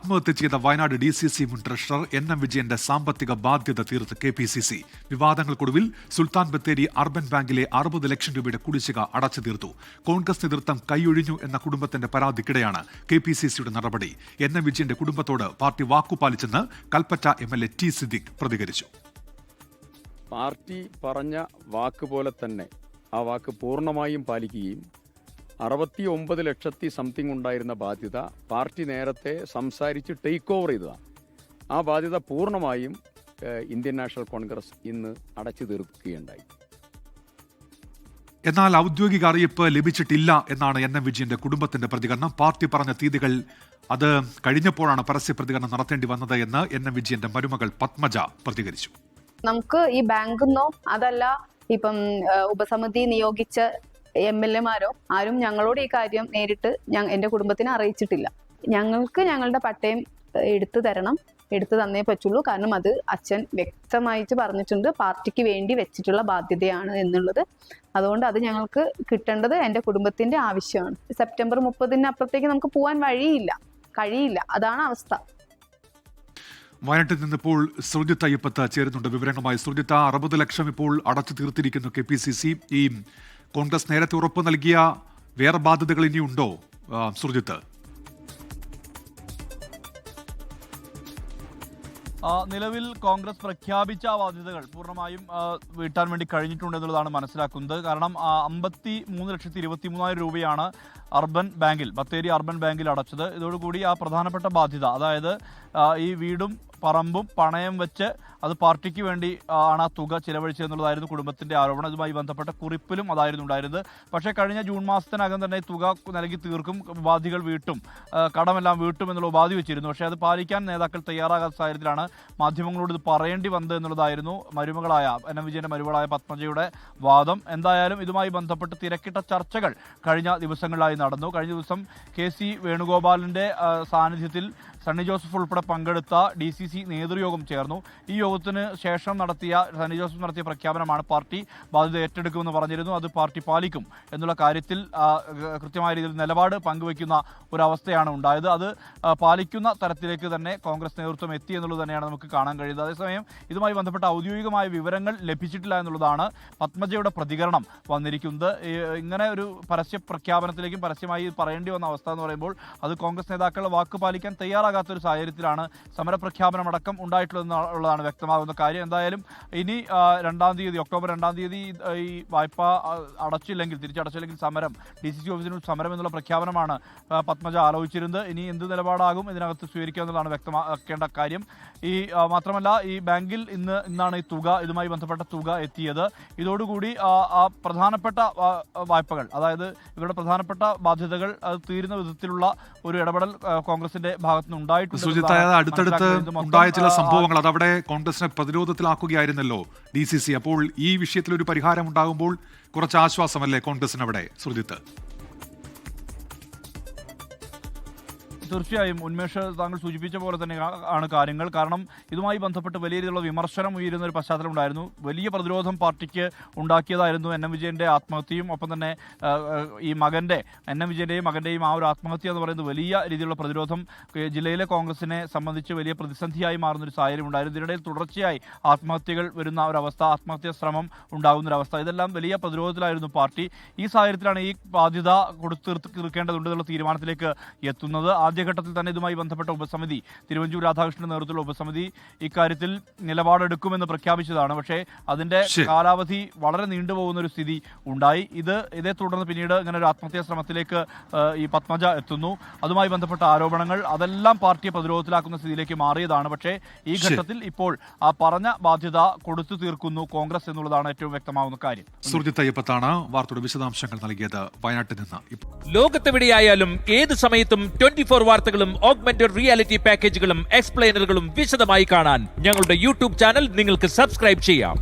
ആത്മഹത്യ ചെയ്ത വയനാട് DCC മുൻ ട്രഷറർ NM വിജയന്റെ സാമ്പത്തിക ബാധ്യത തീർത്ത് KPCC. വിവാദങ്ങൾക്കൊടുവിൽ സുൽത്താൻ ബത്തേരി അർബൻ ബാങ്കിലെ 60 ലക്ഷം രൂപയുടെ കുടിശ്ശിക അടച്ചു തീർത്തു. കോൺഗ്രസ് നേതൃത്വം കൈയൊഴിഞ്ഞു എന്ന കുടുംബത്തിന്റെ പരാതിക്കിടെയാണ് KPCCയുടെ നടപടി. NM വിജയന്റെ കുടുംബത്തോട് പാർട്ടി വാക്കുപാലിച്ചെന്ന് കൽപ്പറ്റ MLA T സിദ്ദിഖ് പ്രതികരിച്ചു. പാർട്ടി പറഞ്ഞ വാക്ക് പോലെ തന്നെ ആ വാക്ക് പൂർണ്ണമായും പാലിക്കുകയും 69 ലക്ഷത്തി സംതിങ് ഉണ്ടായിരുന്ന ബാധ്യത പാർട്ടി നേരത്തെ സംസാരിച്ച് ടേക്ക് ഓവർ ചെയ്തതാണ്. ആ ബാധ്യത പൂർണ്ണമായും ഇന്ത്യൻ നാഷണൽ കോൺഗ്രസ് ഇന്ന് അടച്ചു തീർക്കുകയുണ്ടായി. എന്നാൽ ഔദ്യോഗിക അറിയിപ്പ് ലഭിച്ചിട്ടില്ല എന്നാണ് NM വിജയന്റെ കുടുംബത്തിന്റെ പ്രതികരണം. പാർട്ടി പറഞ്ഞ തീയതികൾ അത് കഴിഞ്ഞപ്പോഴാണ് പരസ്യ പ്രതികരണം നടത്തേണ്ടി വന്നത് എന്ന് NM വിജയന്റെ മരുമകൾ പത്മജ പ്രതികരിച്ചു. നമുക്ക് ഈ ബാങ്കിന്നോ അതല്ല ഇപ്പം ഉപസമിതി നിയോഗിച്ച MLA-മാരോ ആരും ഞങ്ങളോട് ഈ കാര്യം നേരിട്ട് എൻ്റെ കുടുംബത്തിനെ അറിയിച്ചിട്ടില്ല. ഞങ്ങൾക്ക് ഞങ്ങളുടെ പട്ടയം എടുത്തു തരണം, എടുത്തു തന്നേ പറ്റുള്ളൂ. കാരണം അത് അച്ഛൻ വ്യക്തമായിട്ട് പറഞ്ഞിട്ടുണ്ട്, പാർട്ടിക്ക് വേണ്ടി വെച്ചിട്ടുള്ള ബാധ്യതയാണ് എന്നുള്ളത്. അതുകൊണ്ട് അത് ഞങ്ങൾക്ക് കിട്ടേണ്ടത് എൻ്റെ കുടുംബത്തിന്റെ ആവശ്യമാണ്. സെപ്റ്റംബർ 30-ന് അപ്പുറത്തേക്ക് നമുക്ക് പോകാൻ കഴിയില്ല. അതാണ് അവസ്ഥ. വയനാട്ടിൽ നിന്നിപ്പോൾ സുർജിത്ത് അയ്യപ്പത്ത് ചേരുന്നുണ്ട് വിവരങ്ങളുമായി. സുർജിത്ത്, 60 ലക്ഷം ഇപ്പോൾ അടച്ചു തീർത്തിരിക്കുന്നു KPCC. ഈ കോൺഗ്രസ് നേരത്തെ ഉറപ്പ് നൽകിയ വേറെ ബാധ്യതകൾ ഇനിയുണ്ടോ സുർജിത്ത്? നിലവിൽ കോൺഗ്രസ് പ്രഖ്യാപിച്ച ബാധ്യതകൾ പൂർണ്ണമായും വീട്ടാൻ വേണ്ടി കഴിഞ്ഞിട്ടുണ്ടെന്നുള്ളതാണ് മനസ്സിലാക്കുന്നത്. കാരണം 53,23,000 രൂപയാണ് ബത്തേരി അർബൻ ബാങ്കിൽ അടച്ചത്. ഇതോടുകൂടി ആ പ്രധാനപ്പെട്ട ബാധ്യത, അതായത് ഈ വീടും പറമ്പും പണയം വെച്ച് അത് പാർട്ടിക്ക് വേണ്ടി ആണ് ആ തുക ചിലവഴിച്ചതെന്നുള്ളതായിരുന്നു കുടുംബത്തിന്റെ ആരോപണം. ഇതുമായി ബന്ധപ്പെട്ട കുറിപ്പിലും അതായിരുന്നു ഉണ്ടായിരുന്നത്. പക്ഷേ കഴിഞ്ഞ ജൂൺ മാസത്തിനകം തന്നെ തുക നൽകി തീർക്കും, ഉപാധികൾ വീട്ടും, കടമെല്ലാം വീട്ടും എന്നുള്ള ഉപാധി വെച്ചിരുന്നു. പക്ഷേ അത് പാലിക്കാൻ നേതാക്കൾ തയ്യാറാകാത്ത സാഹചര്യത്തിലാണ് മാധ്യമങ്ങളോട് ഇത് പറയേണ്ടി വന്നത് എന്നുള്ളതായിരുന്നു NM വിജയന്റെ മരുമകളായ പത്മജയുടെ വാദം. എന്തായാലും ഇതുമായി ബന്ധപ്പെട്ട് തിരക്കിട്ട ചർച്ചകൾ കഴിഞ്ഞ ദിവസങ്ങളിലായി നടന്നു. കഴിഞ്ഞ ദിവസം KC വേണുഗോപാലിന്റെ സാന്നിധ്യത്തിൽ സണ്ണി ജോസഫ് ഉൾപ്പെടെ പങ്കെടുത്ത DCC നേതൃയോഗം ചേർന്നു. ഈ യോഗത്തിന് ശേഷം സണ്ണി ജോസഫ് നടത്തിയ പ്രഖ്യാപനമാണ് പാർട്ടി ബാധ്യത ഏറ്റെടുക്കുമെന്ന് പറഞ്ഞിരുന്നു. അത് പാർട്ടി പാലിക്കും എന്നുള്ള കാര്യത്തിൽ കൃത്യമായ രീതിയിൽ നിലപാട് പങ്കുവയ്ക്കുന്ന ഒരവസ്ഥയാണ് ഉണ്ടായത്. അത് പാലിക്കുന്ന തരത്തിലേക്ക് തന്നെ കോൺഗ്രസ് നേതൃത്വം എത്തി എന്നുള്ളത് തന്നെയാണ് നമുക്ക് കാണാൻ കഴിയുന്നത്. അതേസമയം ഇതുമായി ബന്ധപ്പെട്ട ഔദ്യോഗികമായ വിവരങ്ങൾ ലഭിച്ചിട്ടില്ല എന്നുള്ളതാണ് പത്മജയുടെ പ്രതികരണം വന്നിരിക്കുന്നത്. ഇങ്ങനെ ഒരു പരസ്യ പ്രഖ്യാപനത്തിലേക്കും പരസ്യമായി പറയേണ്ടി വന്ന അവസ്ഥ എന്ന് പറയുമ്പോൾ അത് കോൺഗ്രസ് നേതാക്കൾ വാക്ക് പാലിക്കാൻ തയ്യാറാകാത്തൊരു സാഹചര്യത്തിലാണ് സമരപ്രഖ്യാപനമടക്കം ഉണ്ടായിട്ടുള്ളതെന്നുള്ളതാണ് വ്യക്തമാകുന്ന കാര്യം. എന്തായാലും ഇനി ഒക്ടോബർ 2-ാം തീയതി ഈ വായ്പ തിരിച്ചടച്ചില്ലെങ്കിൽ സമരം, DCC ഓഫീസിനും സമരം എന്നുള്ള പ്രഖ്യാപനമാണ് പത്മജ ആലോചിച്ചിരുന്നത്. ഇനി എന്ത് നിലപാടാകും ഇതിനകത്ത് സ്വീകരിക്കുക എന്നുള്ളതാണ് വ്യക്തമാക്കേണ്ട കാര്യം. മാത്രമല്ല ഈ ബാങ്കിൽ ഇന്നാണ് ഇതുമായി ബന്ധപ്പെട്ട തുക എത്തിയത്. ഇതോടുകൂടി ആ പ്രധാനപ്പെട്ട വായ്പകൾ, അതായത് ഇവരുടെ പ്രധാനപ്പെട്ട ബാധ്യതകൾ അത് തീരുന്ന വിധത്തിലുള്ള ഒരു ഇടപെടൽ കോൺഗ്രസിന്റെ ഭാഗത്തുനിന്ന് ഉണ്ടായിട്ടുണ്ട്. അടുത്തടുത്ത് ഉണ്ടായ ചില സംഭവങ്ങൾ അതവിടെ കോൺഗ്രസിനെ പ്രതിരോധത്തിലാക്കുകയായിരുന്നല്ലോ DCC. അപ്പോൾ ഈ വിഷയത്തിൽ ഒരു പരിഹാരം ഉണ്ടാകുമ്പോൾ കുറച്ച് ആശ്വാസമല്ലേ കോൺഗ്രസിന് അവിടെ സുർജിത്ത്? തീർച്ചയായും ഉന്മേഷ് താങ്കൾ സൂചിപ്പിച്ച പോലെ തന്നെ ആണ് കാര്യങ്ങൾ. കാരണം ഇതുമായി ബന്ധപ്പെട്ട് വലിയ രീതിയിലുള്ള വിമർശനം ഉയരുന്ന ഒരു പശ്ചാത്തലം ഉണ്ടായിരുന്നു. വലിയ പ്രതിരോധം പാർട്ടിക്ക് ഉണ്ടാക്കിയതായിരുന്നു NM വിജയന്റെ ആത്മഹത്യയും ഒപ്പം തന്നെ ഈ NM വിജയന്റെയും മകന്റെയും ആ ഒരു ആത്മഹത്യ എന്ന് പറയുന്നത് വലിയ രീതിയിലുള്ള പ്രതിരോധം ജില്ലയിലെ കോൺഗ്രസിനെ സംബന്ധിച്ച് വലിയ പ്രതിസന്ധിയായി മാറുന്ന ഒരു സാഹചര്യം ഉണ്ടായിരുന്നു. ഇതിനിടയിൽ തുടർച്ചയായി ആത്മഹത്യകൾ വരുന്ന ഒരവസ്ഥ, ആത്മഹത്യാ ശ്രമം ഉണ്ടാകുന്ന ഒരവസ്ഥ, ഇതെല്ലാം വലിയ പ്രതിരോധത്തിലായിരുന്നു പാർട്ടി. ഈ സാഹചര്യത്തിലാണ് ഈ ബാധ്യത തീർക്കേണ്ടതുണ്ട് എന്നുള്ള തീരുമാനത്തിലേക്ക് എത്തുന്നത്. ആദ്യഘട്ടത്തിൽ തന്നെ ഇതുമായി ബന്ധപ്പെട്ട ഉപസമിതി, തിരുവഞ്ചൂർ രാധാകൃഷ്ണന്റെ നേതൃത്വത്തിലുള്ള ഉപസമിതി ഇക്കാര്യത്തിൽ നിലപാടെടുക്കുമെന്ന് പ്രഖ്യാപിച്ചതാണ്. പക്ഷേ അതിന്റെ കാലാവധി വളരെ നീണ്ടുപോകുന്ന ഒരു സ്ഥിതി ഉണ്ടായി. ഇതേ തുടർന്ന് പിന്നീട് ഇങ്ങനെ ഒരു ആത്മഹത്യാ ശ്രമത്തിലേക്ക് ഈ പത്മജ എത്തുന്നു. അതുമായി ബന്ധപ്പെട്ട ആരോപണങ്ങൾ അതെല്ലാം പാർട്ടിയെ പ്രതിരോധത്തിലാക്കുന്ന സ്ഥിതിയിലേക്ക് മാറിയതാണ്. പക്ഷേ ഈ ഘട്ടത്തിൽ ഇപ്പോൾ ആ പറഞ്ഞ ബാധ്യത കൊടുത്തു തീർക്കുന്നു കോൺഗ്രസ് എന്നുള്ളതാണ് ഏറ്റവും വ്യക്തമാകുന്ന കാര്യം. സുർജിത്ത് അയ്യപ്പത്താണ് വാർത്തയുടെ വിശദാംശങ്ങൾ നൽകിയത് വയനാട്ടിൽ നിന്ന്. ലോകത്തെവിടെയായാലും ഏത് സമയത്തും 24 വാർത്തകളും ഓഗ്മെന്റഡ് റിയാലിറ്റി പാക്കേജുകളും എക്സ്പ്ലെയിനറുകളും വിശദമായി കാണാൻ ഞങ്ങളുടെ YouTube ചാനൽ നിങ്ങൾക്ക് സബ്സ്ക്രൈബ് ചെയ്യാം.